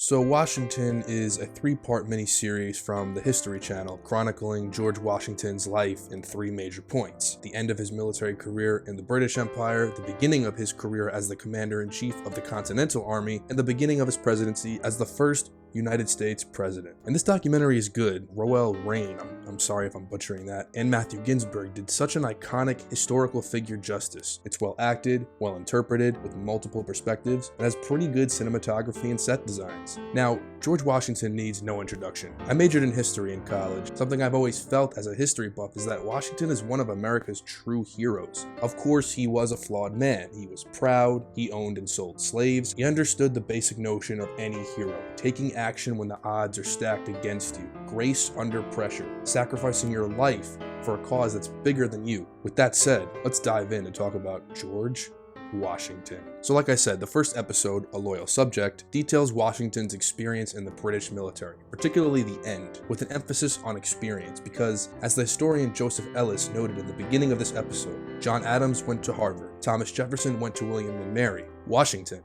So Washington is a three-part miniseries from the History Channel chronicling George Washington's life in three major points: the end of his military career in the British Empire, the beginning of his career as the Commander-in-Chief of the Continental Army, and the beginning of his presidency as the first United States president. And this documentary is good. Roel Rain, I'm sorry if I'm butchering that, and Matthew Ginsburg did such an iconic historical figure justice. It's well acted, well interpreted, with multiple perspectives, and has pretty good cinematography and set designs. Now, George Washington needs no introduction. I majored in history in college. Something I've always felt as a history buff is that Washington is one of America's true heroes. Of course, he was a flawed man. He was proud, he owned and sold slaves, he understood the basic notion of any hero: taking action when the odds are stacked against you, grace under pressure, sacrificing your life for a cause that's bigger than you. With that said, let's dive in and talk about George Washington. So like I said, the first episode, A Loyal Subject, details Washington's experience in the British military, particularly the end, with an emphasis on experience because, as the historian Joseph Ellis noted in the beginning of this episode, John Adams went to Harvard, Thomas Jefferson went to William and Mary, Washington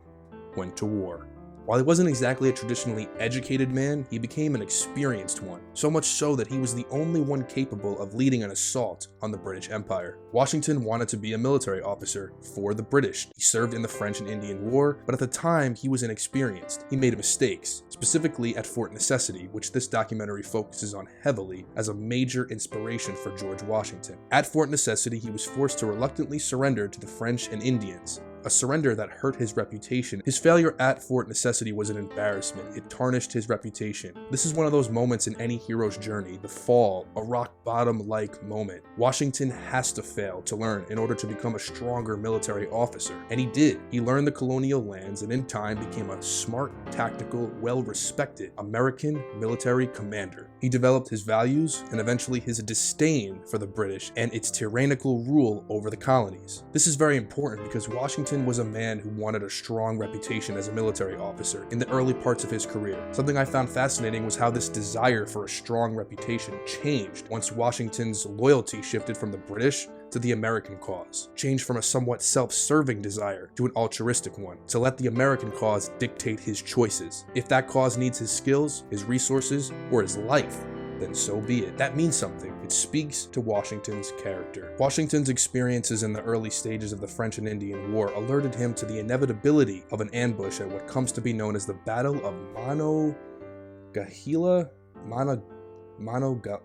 went to war. While he wasn't exactly a traditionally educated man, he became an experienced one, so much so that he was the only one capable of leading an assault on the British Empire. Washington wanted to be a military officer for the British. He served in the French and Indian War, but at the time he was inexperienced. He made mistakes, specifically at Fort Necessity, which this documentary focuses on heavily as a major inspiration for George Washington. At Fort Necessity, he was forced to reluctantly surrender to the French and Indians, a surrender that hurt his reputation. His failure at Fort Necessity was an embarrassment. It tarnished his reputation. This is one of those moments in any hero's journey, the fall, a rock bottom-like moment. Washington has to fail to learn in order to become a stronger military officer, and he did. He learned the colonial lands and in time became a smart, tactical, well-respected American military commander. He developed his values and eventually his disdain for the British and its tyrannical rule over the colonies. This is very important because Washington was a man who wanted a strong reputation as a military officer in the early parts of his career. Something I found fascinating was how this desire for a strong reputation changed once Washington's loyalty shifted from the British to the American cause, changed from a somewhat self-serving desire to an altruistic one, to let the American cause dictate his choices. If that cause needs his skills, his resources, or his life, then so be it. That means something. It speaks to Washington's character. Washington's experiences in the early stages of the French and Indian War alerted him to the inevitability of an ambush at what comes to be known as the Battle of Monongahela?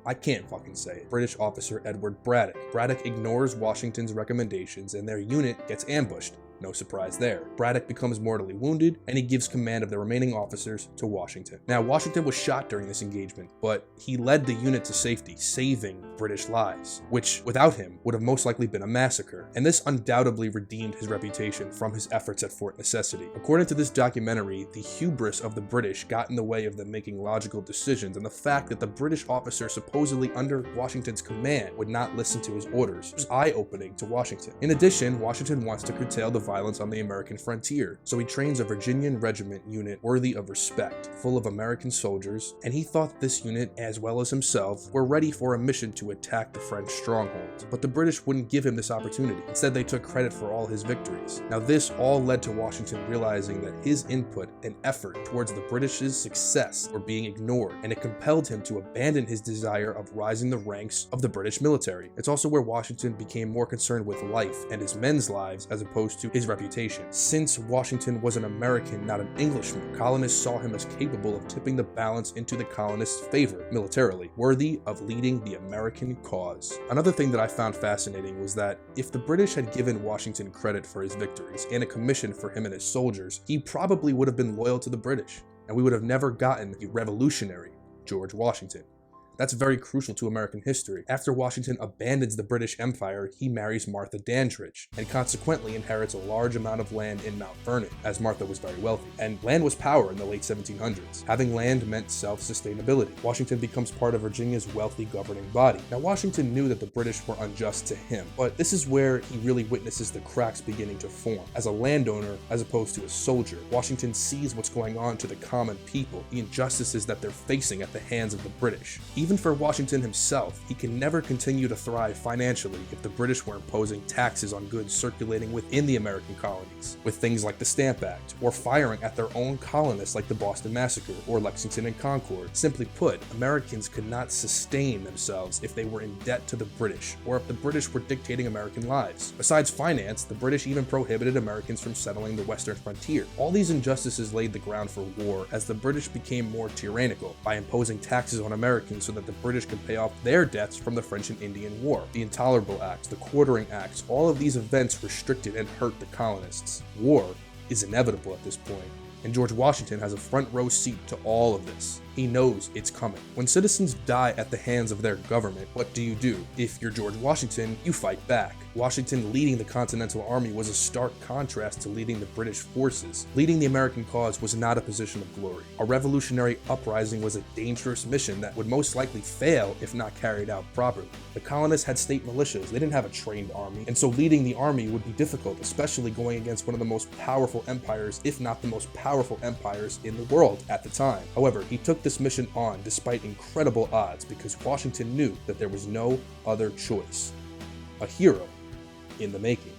I can't fucking say it. British officer Edward Braddock. Braddock ignores Washington's recommendations and their unit gets ambushed. No surprise there. Braddock becomes mortally wounded, and he gives command of the remaining officers to Washington. Now, Washington was shot during this engagement, but he led the unit to safety, saving British lives, which, without him, would have most likely been a massacre. And this undoubtedly redeemed his reputation from his efforts at Fort Necessity. According to this documentary, the hubris of the British got in the way of them making logical decisions, and the fact that the British officer supposedly under Washington's command would not listen to his orders was eye-opening to Washington. In addition, Washington wants to curtail the violence on the American frontier, so he trains a Virginian regiment unit worthy of respect, full of American soldiers, and he thought this unit, as well as himself, were ready for a mission to attack the French strongholds. But the British wouldn't give him this opportunity. Instead, they took credit for all his victories. Now, this all led to Washington realizing that his input and effort towards the British's success were being ignored, and it compelled him to abandon his desire of rising the ranks of the British military. It's also where Washington became more concerned with life and his men's lives as opposed to his reputation. Since Washington was an American, not an Englishman, colonists saw him as capable of tipping the balance into the colonists' favor militarily, worthy of leading the American cause. Another thing that I found fascinating was that if the British had given Washington credit for his victories and a commission for him and his soldiers, he probably would have been loyal to the British, and we would have never gotten a revolutionary George Washington. That's very crucial to American history. After Washington abandons the British Empire, he marries Martha Dandridge, and consequently inherits a large amount of land in Mount Vernon, as Martha was very wealthy. And land was power in the late 1700s. Having land meant self-sustainability. Washington becomes part of Virginia's wealthy governing body. Now, Washington knew that the British were unjust to him, but this is where he really witnesses the cracks beginning to form. As a landowner, as opposed to a soldier, Washington sees what's going on to the common people, the injustices that they're facing at the hands of the British. He even for Washington himself, he can never continue to thrive financially if the British were imposing taxes on goods circulating within the American colonies, with things like the Stamp Act, or firing at their own colonists like the Boston Massacre or Lexington and Concord. Simply put, Americans could not sustain themselves if they were in debt to the British, or if the British were dictating American lives. Besides finance, the British even prohibited Americans from settling the western frontier. All these injustices laid the ground for war as the British became more tyrannical by imposing taxes on Americans so that the British could pay off their debts from the French and Indian War. The Intolerable Acts, the Quartering Acts, all of these events restricted and hurt the colonists. War is inevitable at this point, and George Washington has a front row seat to all of this. He knows it's coming. When citizens die at the hands of their government, what do? If you're George Washington, you fight back. Washington leading the Continental Army was a stark contrast to leading the British forces. Leading the American cause was not a position of glory. A revolutionary uprising was a dangerous mission that would most likely fail if not carried out properly. The colonists had state militias. They didn't have a trained army, and so leading the army would be difficult, especially going against one of the most powerful empires, if not the most powerful empires in the world at the time. However, he took this mission on despite incredible odds because Washington knew that there was no other choice. A hero in the making.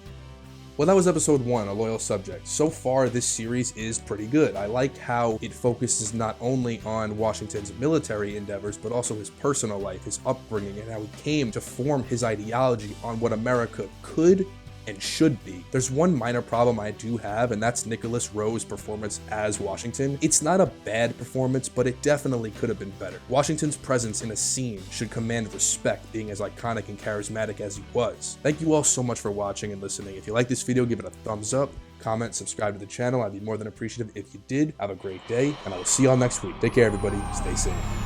Well, that was episode 1, A Loyal Subject. So far, this series is pretty good. I like how it focuses not only on Washington's military endeavors, but also his personal life, his upbringing, and how he came to form his ideology on what America could and should be. There's one minor problem I do have, and that's Nicholas Rowe's performance as Washington. It's not a bad performance, but it definitely could have been better. Washington's presence in a scene should command respect, being as iconic and charismatic as he was. Thank you all so much for watching and listening. If you like this video, give it a thumbs up, comment, subscribe to the channel. I'd be more than appreciative if you did. Have a great day, and I will see y'all next week. Take care, everybody. Stay safe.